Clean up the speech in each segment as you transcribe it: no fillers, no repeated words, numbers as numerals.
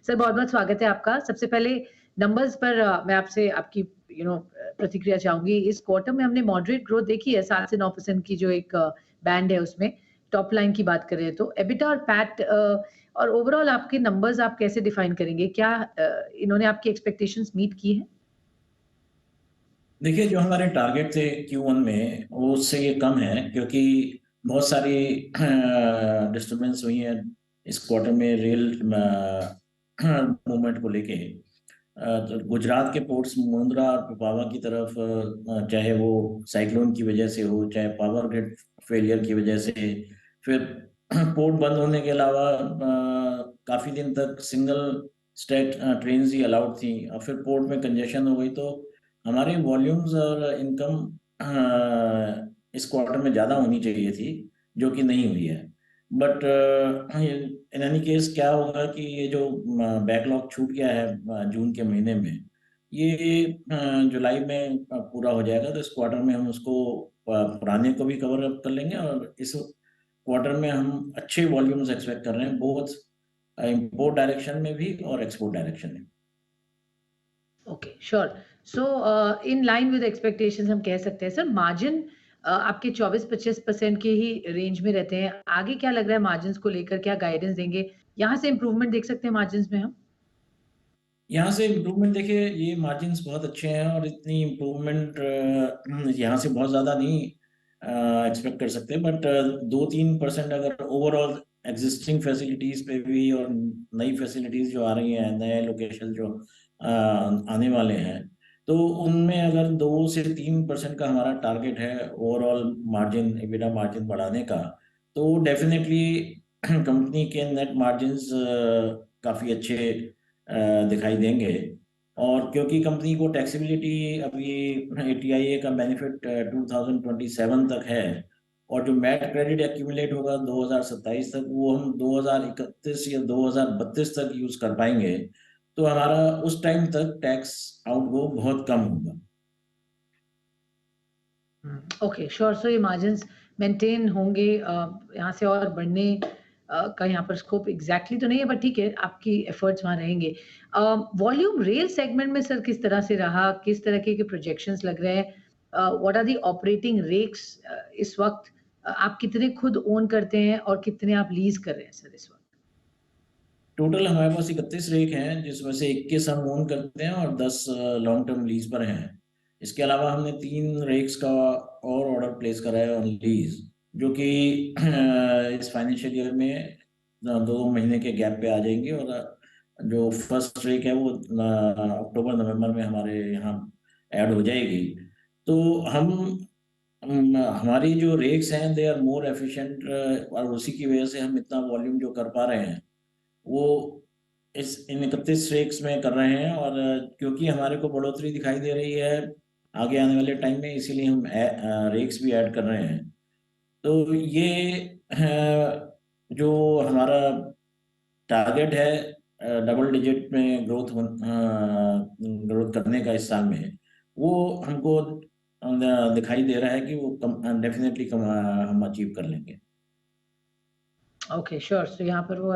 Sir बहुत-बहुत स्वागत है आपका। सबसे पहले नंबर्स पर मैं आपसे आपकी प्रतिक्रिया चाहूँगी। इस क्वार्टर में हमने मॉडरेट ग्रोथ देखी है 7 से 9% की जो एक बैंड है उसमें, टॉप लाइन की बात करें तो। एबिटा और पैट और ओवरऑल आपके नंबर्स आप कैसे डिफाइन करेंगे? क्या इन्होंने आपकी एक्सपेक्टेशंस मीट की हैं? देखिए, जो हमारे टारगेट थे Q1 में वो उससे ये कम है, क्योंकि बहुत सारी डिस्टर्बेंस हुई है इस क्वार्टर में रेल मूवमेंट को लेके। तो गुजरात के पोर्ट्स मुंद्रा और पिपावा की तरफ, चाहे वो साइक्लोन की वजह से हो, चाहे पावर ग्रिड फेलियर की वजह से, फिर पोर्ट बंद होने के अलावा काफ़ी दिन तक सिंगल स्टेट ट्रेन ही अलाउड थी, और फिर पोर्ट में कंजेशन हो गई, तो हमारी वॉल्यूम्स और इनकम इस क्वार्टर में ज़्यादा होनी चाहिए थी, जो कि नहीं हुई है। बट इन एनी केस क्या होगा कि ये जो बैकलॉग छूट गया है जून के महीने में, ये जुलाई में पूरा हो जाएगा, तो इस क्वार्टर में हम उसको पुराने को भी कवर अप कर लेंगे, और इस क्वार्टर में हम अच्छे वॉल्यूम्स एक्सपेक्ट कर रहे हैं, बोथ इम्पोर्ट डायरेक्शन में भी और एक्सपोर्ट डायरेक्शन में। Okay, sure. So in line with expectations हम कह सकते हैं। सर मार्जिन आपके 24-25% के ही रेंज में रहते हैं। आगे क्या लग रहा है मार्जिन्स को लेकर, क्या गाइडेंस देंगे? यहाँ से इम्प्रूवमेंट देख सकते हैं मार्जिन्स में हम? यहाँ से इम्प्रूवमेंट देखिए, ये मार्जिन्स बहुत अच्छे हैं, और इतनी इम्प्रूवमेंट यहाँ से बहुत ज़्यादा नहीं एक्सपेक्ट कर सकते, बट 2-3% अगर ओवरऑल एग्जिस्टिंग फैसिलिटीज़ पे भी, और नई फैसिलिटीज़ जो आ रही हैं, नए लोकेशन जो आने वाले हैं, तो उनमें अगर 2 से 3% का हमारा टारगेट है ओवरऑल मार्जिन, एबिटा मार्जिन बढ़ाने का, तो डेफिनेटली कंपनी के नेट मार्जिन्स काफ़ी अच्छे दिखाई देंगे। और क्योंकि कंपनी को टैक्सेबिलिटी अभी एटीआईए का बेनिफिट 2027 तक है, और जो मैट क्रेडिट एक्यूमुलेट होगा 2027 तक, वो हम 2031 या 2032 तक यूज कर पाएंगे, तो हमारा उस टाइम तक टैक्स आउटगो बहुत कम होगा। Okay, sure. सो ये मार्जिन्स मेंटेन होंगे, यहाँ से और बढ़ने का यहाँ पर स्कोप एग्जैक्टली तो नहीं है, बट ठीक है, आपकी एफर्ट्स वहाँ रहेंगे। वॉल्यूम रेल सेगमेंट में सर किस तरह से रहा? किस तरह के प्रोजेक्शंस लग रहे हैं? What are the operating rates इस वक्त? आप कितने खुद ओन करते हैं और कितने आप लीज कर रहे हैं सर इस वक्त? टोटल हमारे पास 31 रेक हैं, जिसमें से 21 हम ओन करते हैं और 10 लॉन्ग टर्म लीज पर हैं। इसके अलावा हमने 3 रेक्स का और ऑर्डर प्लेस करा है ऑन लीज, जो कि इस फाइनेंशियल ईयर में 2 महीने के गैप पे आ जाएंगे, और जो फर्स्ट रेक है वो अक्टूबर नवंबर में हमारे यहाँ ऐड हो जाएगी। तो हमारी जो रेक्स हैं दे आर मोर एफिशिएंट, और उसी की वजह से हम इतना वॉल्यूम जो कर पा रहे हैं, वो इस इन 31 रेक्स में कर रहे हैं। और क्योंकि हमारे को बढ़ोतरी दिखाई दे रही है आगे आने वाले टाइम में, इसीलिए हम रेक्स भी ऐड कर रहे हैं। तो ये जो हमारा टारगेट है डबल डिजिट में ग्रोथ करने का इस साल में, वो हमको दिखाई दे रहा है कि वो डेफिनेटली हम अचीव कर लेंगे। Okay, sure. सो यहाँ पर वो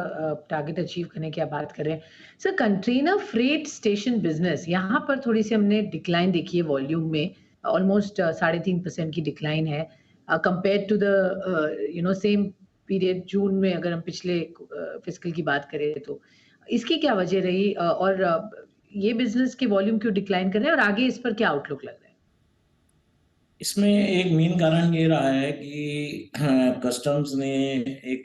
टारगेट अचीव करने की आप बात कर रहे हैं। Sir container freight station business, यहाँ पर थोड़ी सी हमने डिक्लाइन देखी है वॉल्यूम में, ऑलमोस्ट 3.5% की डिक्लाइन है compare to the same period June में, अगर हम पिछले फिस्कल की बात करें तो। इसकी क्या वजह रही, और ये बिजनेस के वॉल्यूम क्यों डिक्लाइन कर रहे हैं और आगे इस पर क्या आउटलुक लग रहा है? इसमें एक मेन कारण ये रहा है कि कस्टम्स ने एक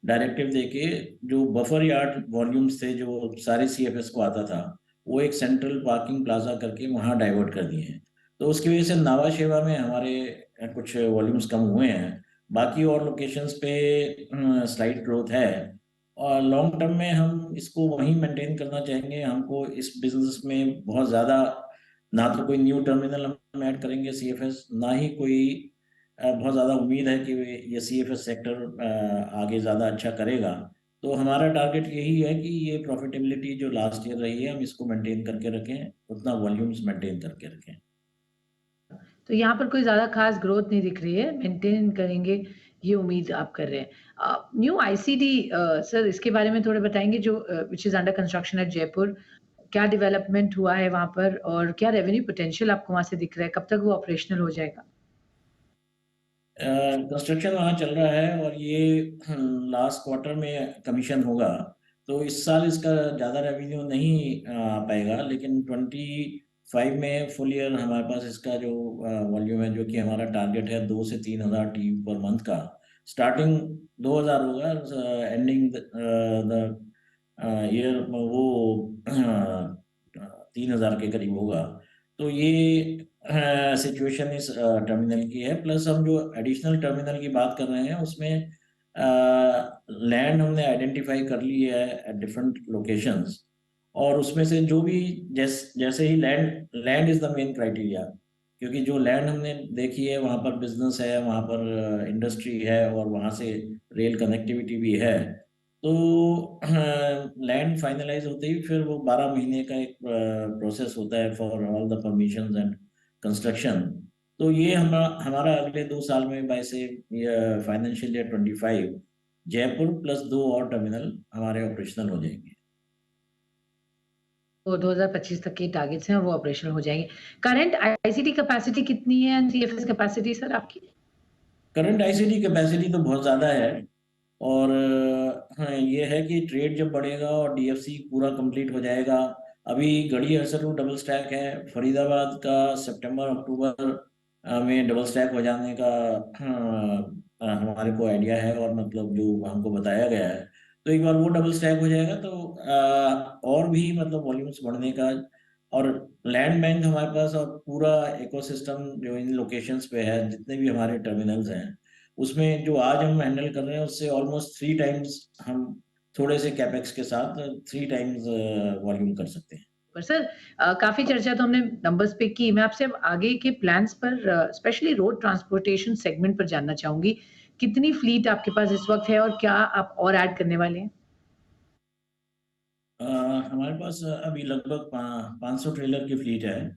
डायरेक्टिव देके जो बफर यार्ड वॉल्यूम्स थे जो सारे सीएफएस को आता था, वो एक सेंट्रल पार्किंग प्लाजा करके वहाँ डाइवर्ट कर दिए हैं। तो उसकी वजह से नावा शेवा में हमारे कुछ वॉल्यूम्स कम हुए हैं। बाकी और लोकेशंस पे स्लाइट ग्रोथ है, और लॉन्ग टर्म में हम इसको वहीं मेंटेन करना चाहेंगे। हमको इस बिजनेस में बहुत ज़्यादा, ना तो कोई न्यू टर्मिनल हम ऐड करेंगे सीएफएस, ना ही कोई बहुत ज़्यादा उम्मीद है कि ये सीएफएस सेक्टर आगे ज़्यादा अच्छा करेगा। तो हमारा टारगेट यही है कि ये प्रॉफिटेबिलिटी जो लास्ट ईयर रही है हम इसको मेंटेन करके रखें, उतना वॉल्यूम्स मेंटेन करके रखें। तो यहाँ पर कोई ज़्यादा ख़ास ग्रोथ नहीं दिख रही है, मेंटेन करेंगे ये उम्मीद आप कर रहे हैं। न्यू आईसीडी सर इसके बारे में थोड़ा बताएँगे जो which is under construction at Jaipur. क्या डेवलपमेंट हुआ है वहाँ पर और क्या रेवेन्यू पोटेंशियल आपको वहाँ से दिख रहा है? कब तक वो ऑपरेशनल हो जाएगा? कंस्ट्रक्शन वहाँ चल रहा है और ये लास्ट क्वार्टर में कमीशन होगा। तो इस साल इसका ज़्यादा रेवेन्यू नहीं आ पाएगा, लेकिन 25 में फुल ईयर हमारे पास इसका जो वॉल्यूम है, जो कि हमारा टारगेट है 2 से 3,000 टीवी पर मंथ का। स्टार्टिंग 2,000 होगा, एंडिंग द ईयर वो 3,000 के करीब होगा। तो ये सिचुएशन इस टर्मिनल की है। प्लस हम जो एडिशनल टर्मिनल की बात कर रहे हैं उसमें लैंड हमने आइडेंटिफाई कर ली है एट डिफरेंट लोकेशंस, और उसमें से जो भी जैसे ही land land is the main criteria, क्योंकि जो लैंड हमने देखी है वहाँ पर बिजनेस है, वहाँ पर इंडस्ट्री है और वहाँ से रेल कनेक्टिविटी भी है। तो लैंड फाइनलाइज होते ही फिर वो 12 महीने का एक प्रोसेस होता है for all the permissions and construction. तो ये हमारा अगले 2 साल में बाय से फाइनेंशियल ईयर 25 जयपुर प्लस 2 और टर्मिनल हमारे ऑपरेशनल हो जाएंगे। तो 2025 तक के टारगेट्स हैं और वो ऑपरेशनल हो जाएँगे। करंट आईसीडी कैपेसिटी कितनी है एंड सीएफएस कैपेसिटी सर आपकी? करंट आईसीडी कैपेसिटी तो बहुत ज़्यादा है, और हाँ, ये है कि ट्रेड जब बढ़ेगा और डीएफसी पूरा कंप्लीट हो जाएगा। अभी गढ़ी हसरू डबल स्टैक है, फरीदाबाद का सितंबर अक्टूबर में डबल स्टैक हो जाने का हमारे को आइडिया है, और मतलब जो हमको बताया गया है। तो एक बार वो डबल स्टैक हो जाएगा तो और भी मतलब वॉल्यूम्स बढ़ने का, और लैंड बैंक हमारे पास और पूरा इकोसिस्टम जो इन लोकेशंस पे है, जितने भी हमारे टर्मिनल्स हैं, उसमें जो आज हम हैंडल कर रहे हैं उससे ऑलमोस्ट 3 टाइम्स हम थोड़े से कैपेक्स के साथ 3 टाइम्स वॉल्यूम कर सकते हैं। पर सर काफ़ी चर्चा तो हमने नंबर्स पे की। मैं आपसे अब आगे के प्लान्स पर स्पेशली रोड ट्रांसपोर्टेशन सेगमेंट पर जानना चाहूँगी। कितनी फ्लीट आपके पास इस वक़्त है और क्या आप और ऐड करने वाले हैं? अ, हमारे पास अभी लगभग 500 ट्रेलर की फ्लीट है,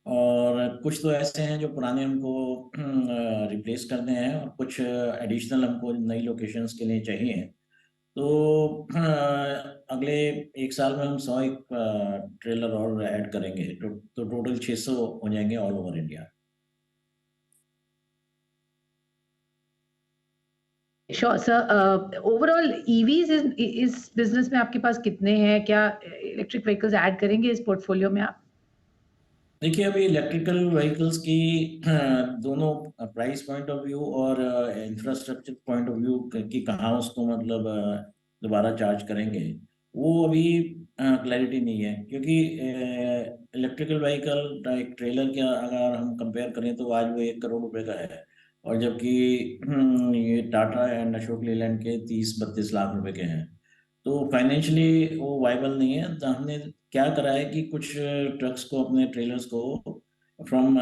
और कुछ तो ऐसे हैं जो पुराने हमको रिप्लेस करने हैं, और कुछ एडिशनल हमको नई लोकेशंस के लिए चाहिए। तो अगले 1 साल में हम 100 एक ट्रेलर और ऐड करेंगे, तो टोटल 600 हो जाएंगे all over India. Sure sir overall EVs इस बिज़नेस में आपके पास कितने हैं? क्या इलेक्ट्रिक व्हीकल्स ऐड करेंगे इस पोर्टफोलियो में आप? देखिए, अभी इलेक्ट्रिकल व्हीकल्स की दोनों प्राइस पॉइंट ऑफ व्यू और इंफ्रास्ट्रक्चर पॉइंट ऑफ व्यू कि कहाँ उसको मतलब दोबारा चार्ज करेंगे, वो अभी क्लैरिटी नहीं है। क्योंकि इलेक्ट्रिकल व्हीकल एक ट्रेलर के अगर हम कंपेयर करें तो आज वो 1 करोड़ रुपए का है, और जबकि ये टाटा एंड अशोक लीलैंड के 30-32 लाख रुपए के हैं। तो फाइनेंशियली वो वायबल नहीं है। तो हमने क्या करा है कि कुछ ट्रक्स को, अपने ट्रेलर्स को from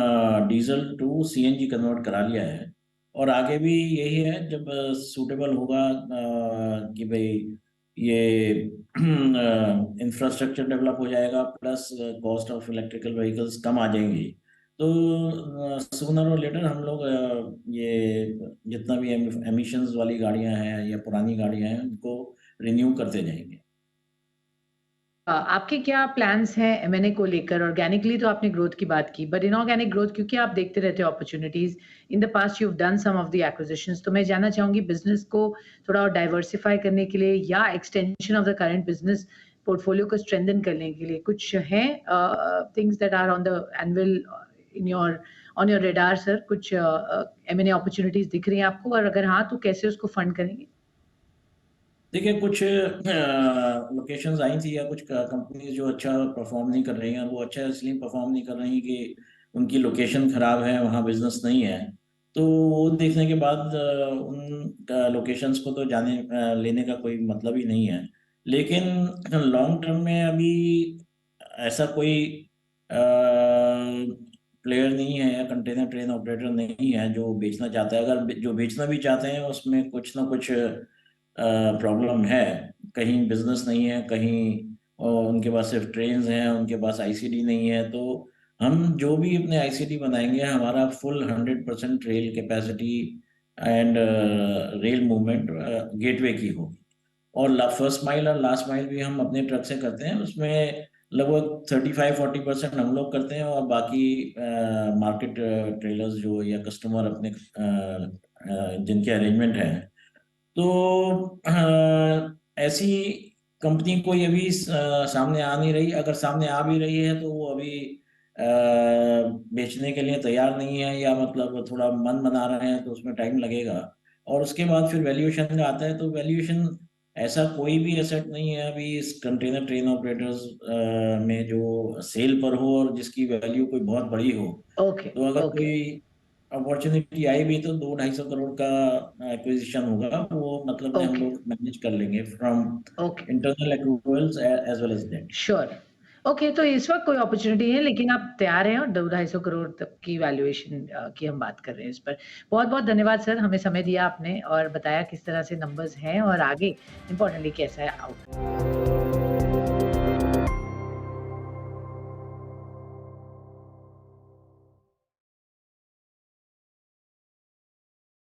diesel to CNG convert करा लिया है, और आगे भी यही है। जब सूटेबल होगा कि भाई ये इंफ्रास्ट्रक्चर डेवलप हो जाएगा, plus cost of electrical vehicles कम आ जाएंगी, तो सूनर और लेटर हम लोग ये जितना भी एमिशंस वाली गाड़ियां हैं या पुरानी गाड़ियां हैं उनको रिन्यू करते जाएंगे। आपके क्या प्लान्स हैं एम&ए को लेकर? ऑर्गेनिकली तो आपने ग्रोथ की बात की, बट इनऑर्गेनिक ग्रोथ क्योंकि आप देखते रहते हो opportunities, in the past you have done some of the acquisitions तो मैं जानना चाहूँगी बिज़नेस को थोड़ा और डाइवर्सिफ़ाई करने के लिए या extension of the current business portfolio को स्ट्रेंथन करने के लिए कुछ हैं things that are on the annual in your on your radar sir कुछ एम&ए अपॉर्च्युनिटीज़ दिख रही हैं आपको और अगर हाँ, तो कैसे उसको फंड करेंगे? देखिए, कुछ लोकेशंस आई थी या कुछ कंपनीज जो अच्छा परफॉर्म नहीं कर रही हैं, वो अच्छा इसलिए परफॉर्म नहीं कर रही कि उनकी लोकेशन खराब है, वहाँ बिजनेस नहीं है। तो वो देखने के बाद उन लोकेशंस को तो लेने का कोई मतलब ही नहीं है। लेकिन लॉन्ग टर्म में अभी ऐसा कोई प्लेयर नहीं है या कंटेनर ट्रेन ऑपरेटर नहीं है जो बेचना चाहता है। अगर जो बेचना भी चाहते हैं उसमें कुछ ना कुछ प्रॉब्लम है। कहीं बिजनेस नहीं है, कहीं उनके पास सिर्फ ट्रेन्स हैं, उनके पास आईसीडी नहीं है। तो हम जो भी अपने आईसीडी बनाएंगे, हमारा full 100% rail capacity and rail movement gateway की होगी। और फर्स्ट माइल और लास्ट माइल भी हम अपने ट्रक से करते हैं, उसमें लगभग 35-40% हम लोग करते हैं और बाकी मार्केट ट्रेलर्स जो या कस्टमर अपने जिनके अरेंजमेंट हैं। तो ऐसी कंपनी कोई अभी सामने आ नहीं रही। अगर सामने आ भी रही है तो वो अभी बेचने के लिए तैयार नहीं है, या मतलब थोड़ा मन बना रहे हैं, तो उसमें टाइम लगेगा। और उसके बाद फिर वैल्यूएशन का आता है, तो वैल्यूएशन ऐसा कोई भी एसेट नहीं है अभी इस कंटेनर ट्रेन ऑपरेटर्स में जो सेल पर हो और जिसकी वैल्यू कोई बहुत बड़ी हो। ओके, तो अगर ओके, कोई अपॉर्चुनिटी आई भी तो 200-250 करोड़ का एक्विजिशन होगा, वो मतलब में हम ओके, लोग मैनेज कर लेंगे from okay, internal accruals as well as debt. Sure. Okay, तो इस वक़्त कोई अपॉर्च्युनिटी है लेकिन आप तैयार हैं और 2-250 करोड़ तक की वैल्यूएशन की हम बात कर रहे हैं इस पर। बहुत-बहुत धन्यवाद सर, हमें समय दिया आपने और बताया किस तरह से नंबर्स हैं और आगे इम्पोर्टेंटली कैसा है आउटलुक।